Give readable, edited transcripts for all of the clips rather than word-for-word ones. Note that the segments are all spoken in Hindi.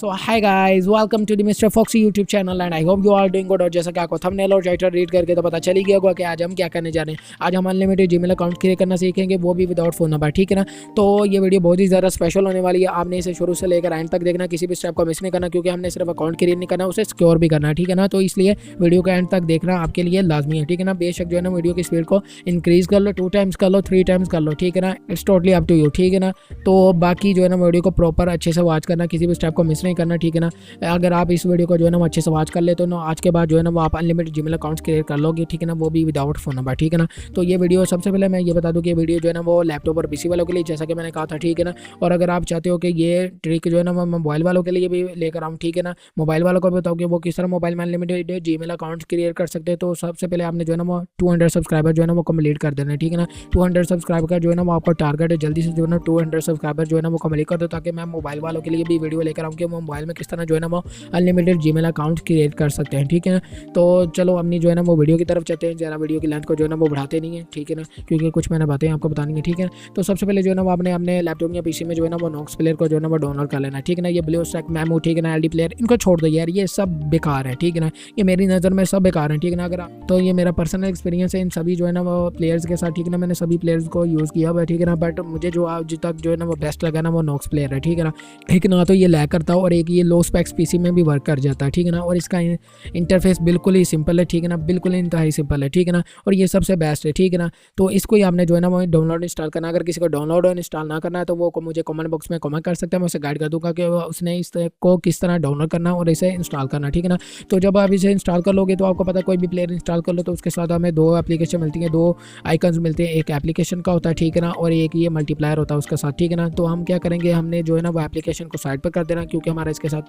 So hi guys, welcome to the Mr Foxy YouTube channel and I hope you are doing good. और जैसा कि आपको थंबनेल और टाइटल रीड करके तो पता चल ही गया होगा कि आज हम क्या करने जा रहे हैं। आज हम अनलिमिटेड जीमेल अकाउंट क्रिएट करना सीखेंगे, वो भी विदाउट फोन नंबर, ठीक है ना। तो ये वीडियो बहुत ही ज़्यादा स्पेशल होने वाली है। आपने इसे शुरू से लेकर एंड तक देखना, किसी भी स्टेप को मिस नहीं करना, क्योंकि हमने सिर्फ अकाउंट क्रिएट नहीं करना, उसे सिक्योर भी करना है, ठीक है ना। तो इसलिए वीडियो का एंड तक देखना आपके लिए लाजमी है, ठीक है ना। बेशक जो है ना वीडियो की स्पीड को इंक्रीज कर लो, 2 टाइम्स कर लो, 3 टाइम्स कर लो, ठीक है ना। It's totally up to you, ठीक है ना। तो बाकी जो है ना वीडियो को प्रॉपर अच्छे से वॉच करना, किसी भी स्टेप को मिस नहीं करना, ठीक है ना। अगर आप इस वीडियो को जो है ना अच्छे से वॉच कर ले तो ना आज के बाद जो है ना वो आप अनलिमिटेड जीमेल अकाउंट्स क्रिएट कर लोगे, ठीक है ना। वो भी विदाउट फोन नंबर, ठीक है ना। तो ये वीडियो सबसे पहले मैं ये बता दूं कि ये वीडियो जो है ना वो लैपटॉप और पीसी वालों के लिए, जैसा कि मैंने कहा था, ठीक है ना। और अगर आप चाहते हो कि ये ट्रिक जो है ना मैं मोबाइल वालों के लिए भी लेकर आऊँ, ठीक है ना। मोबाइल वालों को भी बताओ कि वो किस तरह मोबाइल में अनलिमिटेड जीमेल अकाउंट्स क्रिएट कर सकते हैं। तो सबसे पहले आपने जो है ना वो 200 सब्सक्राइबर जो है ना वो कंप्लीट कर देना है, ठीक है ना। 200 सब्सक्राइबर जो है ना वो आपका टारगेट है। जल्दी से जो है ना 200 सब्सक्राइबर जो है ना वो कंप्लीट कर दो, ताकि मैं मोबाइल वालों के लिए भी वीडियो लेकर आऊँ कि वो मोबाइल में किस तरह जो है ना वो अनलिमिटेड जीमेल अकाउंट क्रिएट कर सकते हैं, ठीक है ना। तो चलो अपनी जो है ना वो वीडियो की तरफ चलते हैं। ज़रा वीडियो की लेंथ को जो है ना वो बढ़ाते नहीं है, ठीक है ना, क्योंकि कुछ मैंने बातें आपको बतानी है, ठीक है। तो सबसे पहले जो है ना वो आपने अपने लैपटॉप या पीसी में जो है ना वो नॉक्स प्लेयर को जो है ना वो डाउनलोड कर लेना, ठीक है ना। ये ब्लू स्टैक मेमो, ठीक है ना, एलडी प्लेयर, इनको छोड़ दो यार, ये सब बेकार है, ठीक है ना। ये मेरी नज़र में सब बेकार है, ठीक है ना। अगर तो ये मेरा पर्सनल एक्सपीरियंस है इन सभी जो है ना वो प्लेयर्स के साथ, ठीक है ना। मैंने सभी प्लेयर्स को यूज़ किया हुआ है, ठीक है ना। बट मुझे जो आज तक जो है ना वो बेस्ट लगा ना वो नॉक्स प्लेयर है, ठीक है ना। एक ना तो ये लैग करता हो और एक ये लो स्पेक्स पीसी में भी वर्क कर जाता है, ठीक है ना। और इसका इंटरफेस बिल्कुल ही सिंपल है, ठीक है ना, बिल्कुल इंतहाई सिंपल है, ठीक है ना। और ये सबसे बेस्ट है, ठीक है ना। तो इसको ही आपने जो है ना वो डाउनलोड इंस्टॉल करना। अगर किसी को डाउनलोड और इंस्टॉल ना करना है तो वो मुझे कमेंट बॉक्स में कमेंट कर सकते हैं, मैं उसे गाइड कर दूंगा कि उसने इसको किस तरह डाउनलोड करना और इसे इंस्टॉल करना, ठीक है ना। तो जब आप इसे इंस्टॉल कर लोगे तो आपको पता है कोई भी प्लेयर इंस्टॉल कर लो तो उसके साथ हमें 2 एप्लीकेशन मिलती हैं, 2 आइकन्स मिलते हैं। एक एप्लीकेशन का होता है, ठीक है ना, और एक ये मल्टीप्लायर होता है उसके साथ, ठीक है ना। तो हम क्या करेंगे, हमने जो है ना वो एप्लीकेशन को साइड पर कर देना, क्योंकि हमारा इसके साथ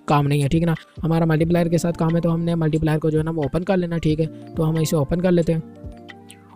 काम नहीं है, ठीक है ना। हमारा मल्टीप्लायर के साथ काम है, तो हमने मल्टीप्लायर को जो है ना वो ओपन कर लेना, ठीक है। तो हम इसे ओपन कर लेते हैं।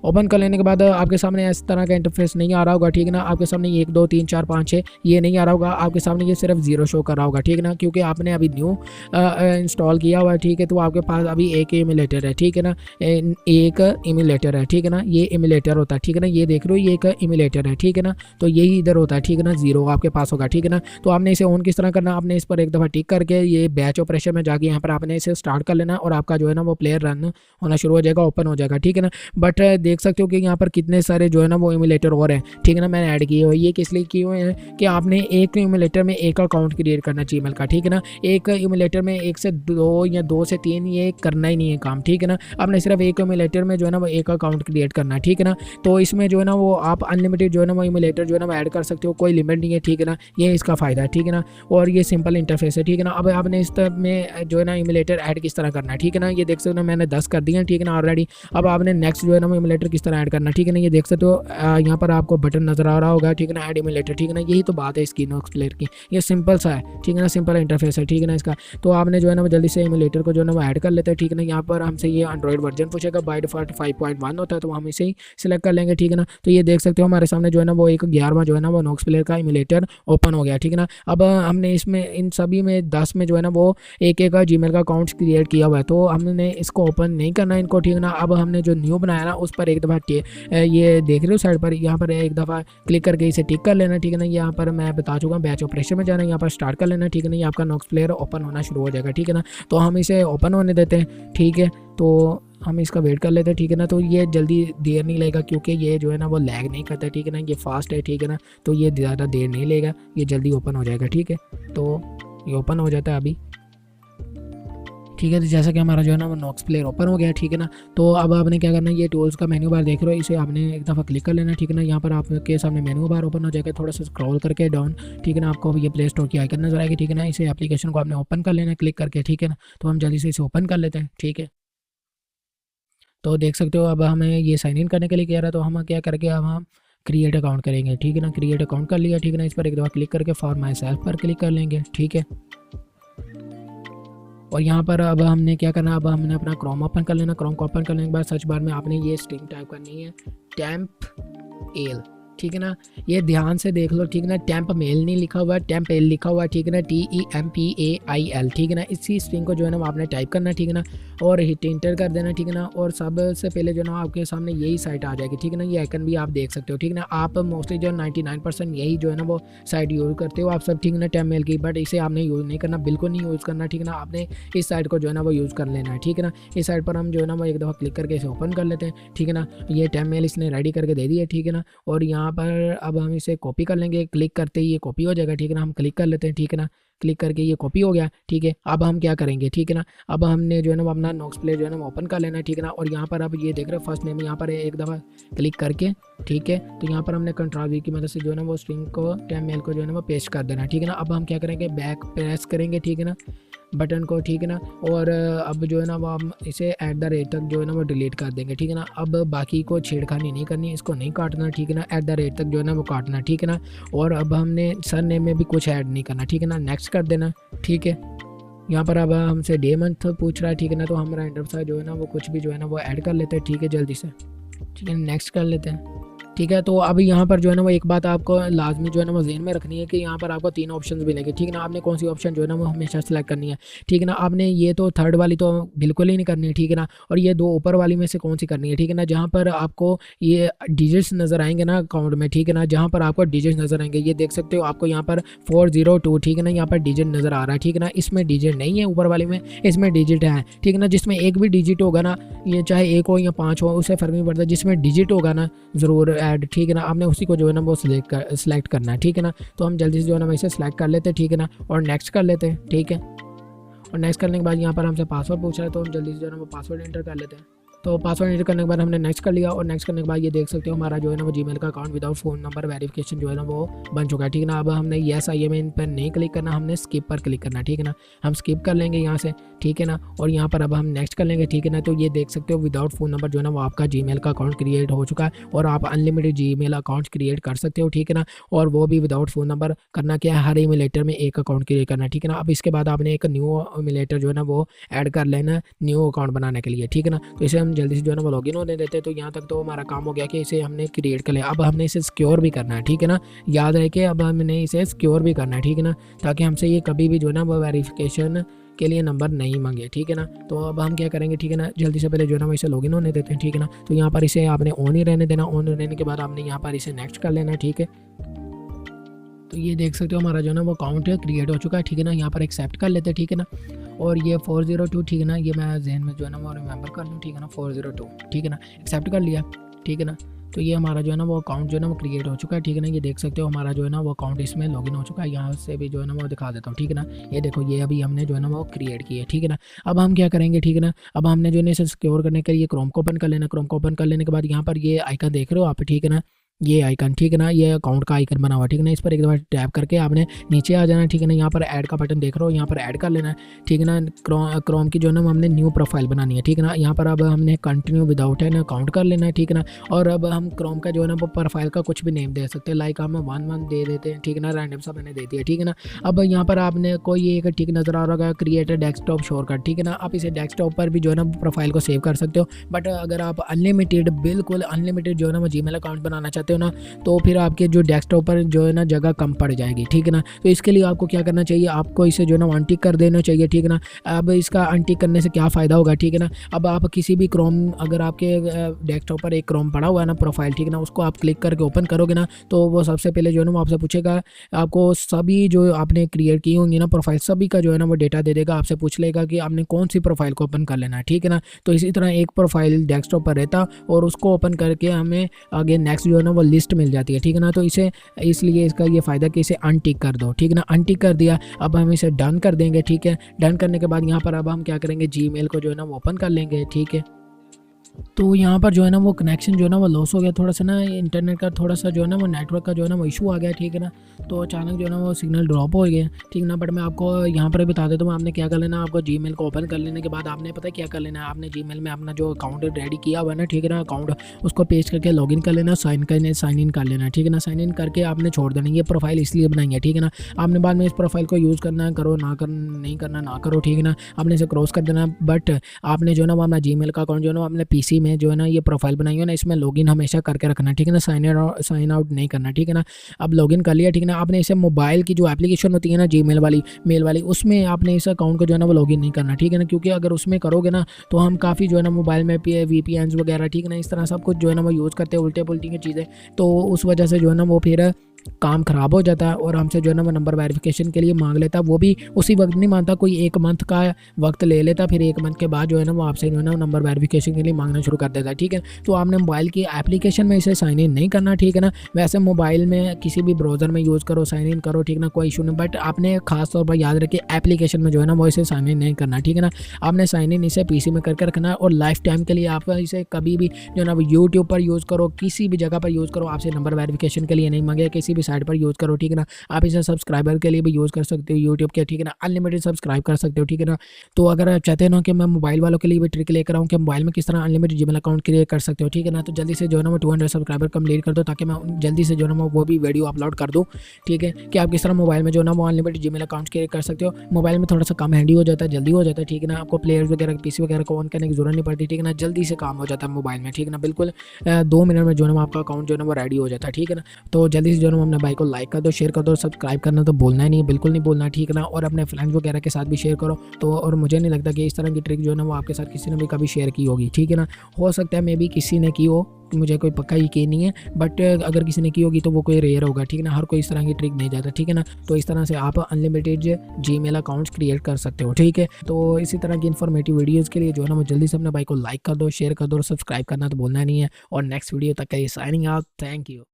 ओपन कर लेने के बाद आपके सामने इस तरह का इंटरफेस नहीं आ रहा होगा, ठीक है ना। आपके सामने 1 2 3 4 5 6 ये नहीं आ रहा होगा, आपके सामने ये सिर्फ 0 शो कर रहा होगा, ठीक है ना, क्योंकि आपने अभी न्यू इंस्टॉल किया हुआ है, ठीक है। तो आपके पास अभी एक इमुलेटर है, ठीक है ना, एक इमुलेटर है, ठीक है ना। ये इमुलेटर होता है, ठीक है ना, ये देख लो ये एक इमुलेटर है, ठीक है ना। तो यही इधर होता है, ठीक है ना, 0 आपके पास होगा, ठीक है ना। तो आपने इसे ऑन किस तरह करना, आपने इस पर एक दफ़ा टिक करके ये बैच ऑपरेशन में जाके यहाँ पर आपने इसे स्टार्ट कर लेना और आपका जो है ना वो प्लेयर रन होना शुरू हो जाएगा, ओपन हो जाएगा, ठीक है ना। बट देख सकते हो कि यहाँ पर कितने सारे जो है ना वो इमुलेटर और हैं, ठीक है ना, मैंने ऐड किए हुए। ये किस लिए किए हुए हैं कि आपने एक इमुलेटर में एक अकाउंट क्रिएट करना जीमेल का, ठीक है ना। एक इमुलेटर में 1 से 2 या 2 से 3 ये करना ही नहीं है काम, ठीक है ना। आपने सिर्फ एक इमुलेटर में जो है ना वो एक अकाउंट क्रिएट करना है, ठीक है ना। तो इसमें जो है ना वो आप अनलिमिटेड जो है ना वो इमुलेटर जो है ना वो ऐड कर सकते हो, कोई लिमिट नहीं है, ठीक है ना। ये इसका फ़ायदा है, ठीक है ना। और ये सिंपल इंटरफेस है, ठीक है ना। अब आपने इस तरह में जो है ना इमुलेटर ऐड किस तरह करना है, ठीक है ना। ये देख सकते हो ना मैंने 10 कर दिए, ठीक है ना ऑलरेडी। अब आपने नेक्स्ट जो है ना वो इमुलेटर किस तरह ऐड करना, ठीक है ना। ये देख सकते हो यहाँ पर आपको बटन नजर आ रहा होगा, ठीक है ना, ऐड इमुलेटर, ठीक है ना। यही तो बात है इसकी नॉक्स प्लेयर की, ये सिंपल सा है, ठीक है ना, सिंपल इंटरफेस है, ठीक है ना इसका। तो आपने जो है ना वो जल्दी से इमुलेटर को जो है ना वो ऐड कर लेते हैं, ठीक है ना। यहाँ पर हमसे ये एंड्रॉइड वर्जन पूछेगा, बाय डिफॉल्ट 5.1 होता है, तो हम इसे ही सिलेक्ट कर लेंगे, ठीक है ना। तो ये देख सकते हो हमारे सामने जो है ना वो एक 11वां जो है ना वो नॉक्स प्लेयर का इमुलेटर ओपन हो गया, ठीक है ना। अब हमने इसमें इन सभी में 10 में जो है ना वो एक जीमेल का अकाउंट क्रिएट किया हुआ है, तो हमने इसको ओपन नहीं करना इनको, ठीक है ना। अब हमने जो न्यू बनाया ना उस पर एक दफ़ा ये देख रहे हो साइड पर, यहाँ पर एक दफ़ा क्लिक करके इसे टिक कर लेना, ठीक है ना। यहाँ पर मैं बता चुका हूँ बैच ऑपरेशन में जाना, यहाँ पर स्टार्ट कर लेना, ठीक है ना। ये आपका नॉक्स प्लेयर ओपन होना शुरू हो जाएगा, ठीक है ना। तो हम इसे ओपन होने देते हैं, ठीक है। तो हम इसका वेट कर लेते हैं, ठीक है ना। तो ये जल्दी देर नहीं लगेगा, क्योंकि ये जो है ना वो लैग नहीं करता, ठीक है ना, ये फास्ट है, ठीक है ना। तो ये ज़्यादा देर नहीं लेगा, ये जल्दी ओपन हो जाएगा, ठीक है। तो ये ओपन हो जाता है अभी, ठीक है। तो जैसा कि हमारा जो है ना वो नॉक्स प्लेयर ओपन हो गया, ठीक है ना। तो अब आपने क्या करना है, ये टूल्स का मेन्यू बार देख रहे हो, इसे आपने एक दफ़ा क्लिक कर लेना, ठीक है ना। यहाँ पर आपके सामने मेन्यू बार ओपन हो जाएगा, थोड़ा सा स्क्रॉल करके डाउन, ठीक है ना, आपको ये प्ले स्टोर की आइकन नजर आएगी, ठीक है ना। इसे एप्लीकेशन को आपने ओपन कर लेना है क्लिक करके, ठीक है ना। तो हम जल्दी से इसे ओपन कर लेते हैं, ठीक है। तो देख सकते हो अब हमें ये साइन इन करने के लिए कह रहा है, तो हम क्या करके अब हम क्रिएट अकाउंट करेंगे, ठीक है ना। क्रिएट अकाउंट कर लिया, ठीक है ना। इस पर एक दफ़ा क्लिक करके फॉर माई सेल्फ पर क्लिक कर लेंगे, ठीक है। और यहाँ पर अब हमने क्या करना, अब हमने अपना क्रोम ओपन कर लेना। क्रोम को ओपन करने के बाद सर्च बार में आपने ये स्ट्रिंग टाइप करनी है, टेम्प एल, ठीक है ना। ये ध्यान से देख लो, ठीक है ना। टेम्प मेल नहीं लिखा हुआ है, टेम्प एल लिखा हुआ है, ठीक है ना। TEMPAIL, ठीक है ना। इसी स्ट्रिंग को जो है ना वो आपने टाइप करना है, ठीक है ना, और हिट इंटर कर देना, ठीक है ना। और सबसे पहले जो है ना आपके सामने यही साइट आ जाएगी, ठीक है ना। ये आइकन भी आप देख सकते हो, ठीक है ना। आप मोस्टली जो 99% यही जो है ना वो साइट यूज़ करते हो आप सब, ठीक है ना, टेम्प मेल की। बट इसे आपने यूज़ नहीं करना, बिल्कुल नहीं यूज़ करना, ठीक है ना। आपने इस साइट को जो है ना वो यूज़ कर लेना है, ठीक है ना। इस साइट पर हम जो है ना वो एक दफ़ा क्लिक करके इसे ओपन कर लेते हैं, ठीक है ना। ये टेम्प मेल इसने रेडी करके दे दिया, ठीक है ना। और यहाँ पर अब हम इसे कॉपी कर लेंगे, क्लिक करते ही ये कॉपी हो जाएगा, ठीक है ना। हम क्लिक कर लेते हैं, ठीक है ना। क्लिक करके ये कॉपी हो गया, ठीक है। अब हम क्या करेंगे, ठीक है ना। अब हमने जो है ना वो अपना नोक्स प्ले जो है ना ओपन कर लेना है, ठीक है ना। और यहाँ पर अब ये देख रहे हो फर्स्ट नेम यहाँ पर एक दफ़ा क्लिक करके, ठीक है। तो यहाँ पर हमने कंट्रोल वी की मदद से जो है ना वो स्ट्रिंग को टेम्प मेल को जो है ना वो पेस्ट कर देना, ठीक है ना। अब हम क्या करेंगे, बैक प्रेस करेंगे, ठीक है ना, बटन को, ठीक है ना। और अब जो है ना वो हम इसे @ तक जो है ना वो डिलीट कर देंगे, ठीक है ना। अब बाकी को छेड़खानी नहीं करनी, इसको नहीं काटना, ठीक है ना। @ तक जो है ना वो काटना, ठीक है ना। और अब हमने सर नेम में भी कुछ ऐड नहीं करना, ठीक है ना। नेक्स्ट कर देना, ठीक है। यहाँ पर अब हमसे डे मंथ पूछ रहा है, ठीक है ना। तो हम रैंडम सा जो है ना वो कुछ भी जो है ना वो ऐड कर लेते हैं, ठीक है, जल्दी से, ठीक है। नेक्स्ट कर लेते हैं, ठीक है। तो अब यहाँ पर जो है ना वो एक बात आपको लाजमी जो है ना वो ज़हन में रखनी है कि यहाँ पर आपको 3 ऑप्शन मिलेंगे, ठीक है ना। आपने कौन सी ऑप्शन जो है ना वो हमेशा सेलेक्ट करनी है, ठीक है ना। आपने ये तो थर्ड वाली तो बिल्कुल ही नहीं करनी है, ठीक है ना। और ये 2 ऊपर वाली में से कौन सी करनी है, ठीक है ना। जहाँ पर आपको ये डिजिट्स नज़र आएंगे ना अकाउंट में, ठीक है ना, जहाँ पर आपको डिजिट नज़र आएंगे, ये देख सकते हो आपको यहाँ पर 402, ठीक है ना, यहाँ पर डिजिट नज़र आ रहा है, ठीक है ना। इसमें डिजिट नहीं है ऊपर वाली में, इसमें डिजिट है, ठीक है ना। जिसमें एक भी डिजिट होगा ना, ये चाहे 1 हो या 5 हो, उससे फ़र्क नहीं पड़ता, जिसमें डिजिट होगा ना ज़रूर ऐड, ठीक है ना। आपने उसी को जो है ना वो सिलेक्ट करना है, ठीक है ना। तो हम जल्दी से जो है ना इसे सिलेक्ट कर लेते हैं, ठीक है ना। और नेक्स्ट कर लेते हैं, ठीक है। और नेक्स्ट करने के बाद यहाँ पर हमसे पासवर्ड पूछ रहा है, तो हम जल्दी से जो है ना वो पासवर्ड एंटर कर लेते हैं। तो पासवर्ड एंटर करने के बाद हमने नेक्स्ट कर लिया। और नेक्स्ट करने के बाद ये देख सकते हो हमारा जो है ना वो जीमेल का account without phone number verification जो है ना वो बन चुका है, ठीक है ना। अब हमने येस आई एम इन पर नहीं क्लिक करना, हमने स्किप पर क्लिक करना, ठीक है ना। हम स्किप कर लेंगे यहाँ से, ठीक है ना। और यहाँ पर अब हम नेक्स्ट कर लेंगे, ठीक है ना। तो ये देख सकते हो विदाउट फ़ोन नंबर जो है ना वो आपका जीमेल का अकाउंट क्रिएट हो चुका है। और आप अनलिमिटेड जीमेल अकाउंट क्रिएट कर सकते हो, ठीक है ना। और वो भी विदाउट फ़ोन नंबर। करना क्या है, हर ईमेलेटर में एक अकाउंट क्रिएट करना है, ठीक है ना। अब इसके बाद आपने एक न्यू ईमेलेटर जो है ना वो ऐड कर लेना न्यू अकाउंट बनाने के लिए, ठीक है ना। तो इसे हम जल्दी से जो है ना वो लॉगिन होने देते हैं। तो यहाँ तक तो हमारा काम हो गया कि इसे हमने क्रिएट कर लिया। अब हमने इसे सिक्योर भी करना है, ठीक है ना। याद रहे कि अब हमने इसे सिक्योर भी करना है, ठीक है ना, ताकि हमसे ये कभी भी जो है ना वो वेरिफिकेशन के लिए नंबर नहीं मांगे, ठीक है ना। तो अब हम क्या करेंगे, ठीक है ना, जल्दी से पहले जो है ना वो इसे लॉगिन होने देते हैं, ठीक है ना। तो यहाँ पर इसे आपने ऑन ही रहने देना। ऑन रहने के बाद आपने यहाँ पर इसे नेक्स्ट कर लेना है, ठीक है। तो ये देख सकते हो हमारा जो है ना वो अकाउंट क्रिएट हो चुका है, ठीक है ना। यहाँ पर एक्सेप्ट कर लेते हैं, ठीक है ना। और ये 402, ठीक है ना, ये मैं जहन में जो है ना वो रिमेंबर कर लूँ, ठीक है ना, 402, ठीक है ना, एक्सेप्ट कर लिया, ठीक है ना। तो ये हमारा जो है ना वो अकाउंट जो है ना वो क्रिएट हो चुका है, ठीक है ना। ये देख सकते हो हमारा जो है ना वो अकाउंट इसमें लॉगिन हो चुका है। यहाँ से भी जो है ना वो दिखा देता हूँ, ठीक है ना। ये देखो ये अभी हमने जो है ना वो क्रिएट किया है, ठीक है ना। अब हम क्या करेंगे, ठीक है ना। अब हमने जो है ना इसे सिक्योर करने के लिए क्रोम को ओपन कर लेना। क्रोम को ओपन कर लेने के बाद यहाँ पर ये आइकन देख रहे हो आप, ठीक है ना, ये आइकन, ठीक है ना, ये अकाउंट का आइकन बना हुआ, ठीक है ना। इस पर एक दफ़ा टैप करके आपने नीचे आ जाना, ठीक है ना। यहाँ पर ऐड का बटन देख रहे हो, यहाँ पर ऐड कर लेना है, ठीक है ना। क्रोम की जो है ना हमने न्यू प्रोफाइल बनानी है, ठीक है ना। यहाँ पर अब हमने कंटिन्यू विदाउट एन अकाउंट कर लेना है, ठीक है ना। और अब हम क्रोम का जो है ना वो प्रोफाइल का कुछ भी नेम दे सकते हैं, लाइक हम 1 दे देते हैं, ठीक है ना, रैंडम सा मैंने दे दिया, ठीक है ना। अब यहाँ पर आपने कोई एक टिक नज़र आ रहा है क्रिएट डेस्कटॉप शॉर्टकट, ठीक है ना। आप इसे डेस्कटॉप पर भी जो है ना प्रोफाइल को सेव कर सकते हो। बट अगर आप अनलिमिटेड, बिल्कुल अनलिमिटेड जो है ना वो जीमेल अकाउंट बनाना चाहते हो ना, तो फिर आपके जो डेस्कटॉप पर जो है ना जगह कम पड़ जाएगी, ठीक है ना। तो इसके लिए आपको क्या करना चाहिए, आपको इसे जो है ना अनटिक कर देना चाहिए, ठीक है ना। अब इसका अनटिक करने से क्या फ़ायदा होगा, ठीक है ना। अब आप किसी भी क्रोम, अगर आपके डेस्कटॉप पर एक क्रोम पड़ा हुआ है ना प्रोफाइल, ठीक है ना, उसको आप क्लिक करके ओपन करोगे ना, तो वो सबसे पहले जो है ना वो आपसे पूछेगा, आपको सभी जो आपने क्रिएट की होंगी ना प्रोफाइल, सभी का जो है ना वो डेटा दे देगा। आपसे पूछ लेगा कि आपने कौन सी प्रोफाइल को ओपन कर लेना है, ठीक है ना। तो इसी तरह एक प्रोफाइल डेस्कटॉप पर रहता और उसको ओपन करके हमें आगे नेक्स्ट जो है ना वो लिस्ट मिल जाती है, ठीक है ना। तो इसे इसलिए इसका ये फ़ायदा कि इसे अनटिक कर दो, ठीक है ना। अनटिक कर दिया, अब हम इसे डन कर देंगे, ठीक है। डन करने के बाद यहाँ पर अब हम क्या करेंगे, जीमेल को जो है ना वो ओपन कर लेंगे, ठीक है। तो यहाँ पर जो है ना वो कनेक्शन जो है ना वो लॉस हो गया, थोड़ा सा ना इंटरनेट का थोड़ा सा जो है ना वो नेटवर्क का जो है ना वो इशू आ गया, ठीक है ना। तो अचानक जो है ना वो सिग्नल ड्रॉप हो गया, ठीक ना। बट मैं आपको यहाँ पर बता देता हूँ आपने क्या कर लेना। आपको जीमेल को ओपन कर लेने के बाद आपने पता है क्या कर लेना है, आपने जीमेल में अपना जो अकाउंट रेडी किया हुआ है ना, ठीक है ना, अकाउंट उसको पेस्ट करके लॉगिन कर लेना, साइन इन कर लेना, ठीक है ना। साइन इन करके आपने छोड़ देना। ये प्रोफाइल इसलिए बनाई है, ठीक है ना। आपने बाद में इस प्रोफाइल को यूज़ करना है, करो ना कर, नहीं करना ना करो, ठीक है ना। आपने इसे क्रॉस कर देना। बट आपने जो है ना वो अपना जीमेल का अकाउंट जो है ना अपने पीसी में जो है ना ये प्रोफाइल बनाई हो ना, इसमें लॉगिन हमेशा करके रखना, ठीक है ना, साइन आउट नहीं करना, ठीक है ना। अब लॉगिन कर लिया, ठीक है ना, आपने इसे मोबाइल की जो एप्लीकेशन होती है ना जीमेल वाली, मेल वाली, उसमें आपने इस अकाउंट को जो है ना वो लॉगिन नहीं करना, ठीक है ना, क्योंकि अगर उसमें करोगे ना तो हम काफ़ी जो है ना मोबाइल में VPNs वगैरह, ठीक है ना, इस तरह सब कुछ जो है ना वो यूज़ करते हैं, उल्टे पुल्टी की चीज़ें, तो उस वजह से जो है ना वो फिर काम ख़राब हो जाता है और हमसे जो है ना वो नंबर वेरिफिकेशन के लिए मांग लेता है, वो भी उसी वक्त नहीं मांगता, कोई 1 मंथ का वक्त ले लेता, फिर 1 मंथ के बाद जो है ना वो आपसे जो है ना नंबर वेरिफिकेशन के लिए मांगना शुरू कर देता है, ठीक है। तो आपने मोबाइल की एप्लीकेशन में इसे साइन इन नहीं करना, ठीक है ना। वैसे मोबाइल में किसी भी ब्राउज़र में यूज़ करो, साइन इन करो, ठीक है ना, कोई इशू नहीं, बट आपने खास तौर पर याद रखिए एप्लीकेशन में जो है ना वो इसे साइन इन नहीं करना, ठीक है ना। आपने साइन इन इसे पीसी में करके रखना है और लाइफ टाइम के लिए आप इसे कभी भी जो है ना वो यूट्यूब पर यूज़ करो, किसी भी जगह पर यूज़ करो, आपसे नंबर वेरिफिकेशन के लिए नहीं मांगे, किसी भी साइट पर यूज़ करो, ठीक है ना। आप इसे सब्सक्राइबर के लिए भी यूज़ कर सकते हो यूट्यूब के, ठीक है ना, अनलिमिटेड सब्सक्राइब कर सकते हो, ठीक है ना। तो अगर आप चाहते हो ना कि मैं मोबाइल वालों के लिए भी ट्रिक लेकर आऊँ कि मोबाइल में किस तरह अनलिमिटेड जीमेल अकाउंट क्रिएट कर सकते हो, ठीक है ना, तो जल्दी से जो है ना वो 200 सब्सक्राइबर कंप्लीट कर दो, ताकि मैं जल्दी से जो है ना वो भी वीडियो अपलोड कर दूँ, ठीक है, कि आप किस तरह मोबाइल में जो है ना वो अनलिमिटेड जीमेल अकाउंट क्रिएट कर सकते हो। मोबाइल में थोड़ा सा कम हैंडी हो जाता है, जल्दी हो जाता है, ठीक है ना, आपको प्लेयर्स वगैरह पीसी वगैरह को ऑन करने की जरूरत नहीं पड़ती, ठीक है ना, जल्दी से काम हो जाता है मोबाइल में, ठीक है ना, बिल्कुल 2 मिनट में जो है ना आपका अकाउंट जो है ना वो रेडी हो जाता है, ठीक है ना। तो जल्दी से जो है ना अपने भाई को लाइक कर दो, शेयर कर दो, सब्सक्राइब करना तो बोलना ही नहीं, बिल्कुल नहीं बोलना, ठीक है ना, और अपने फ्रेंड्स वगैरह के साथ भी शेयर करो। तो और मुझे नहीं लगता कि इस तरह की ट्रिक जो है ना वो आपके साथ किसी ने भी कभी शेयर की होगी, ठीक है ना। हो सकता है मे बी किसी ने की हो, मुझे कोई पक्का यकीन नहीं है, बट अगर किसी ने की होगी तो वो कोई रेयर होगा, ठीक है ना, हर कोई इस तरह की ट्रिक नहीं जाता, ठीक है ना। तो इस तरह से आप अनलिमिटेड जीमेल अकाउंट्स क्रिएट कर सकते हो, ठीक है। तो इसी तरह की इन्फॉर्मेटिव वीडियोज़ के लिए जो है ना वो जल्दी से अपने भाई को लाइक कर दो, शेयर कर दो और सब्सक्राइब करना तो भूलना नहीं है। और नेक्स्ट वीडियो तक के लिए साइनिंग आउट, थैंक यू।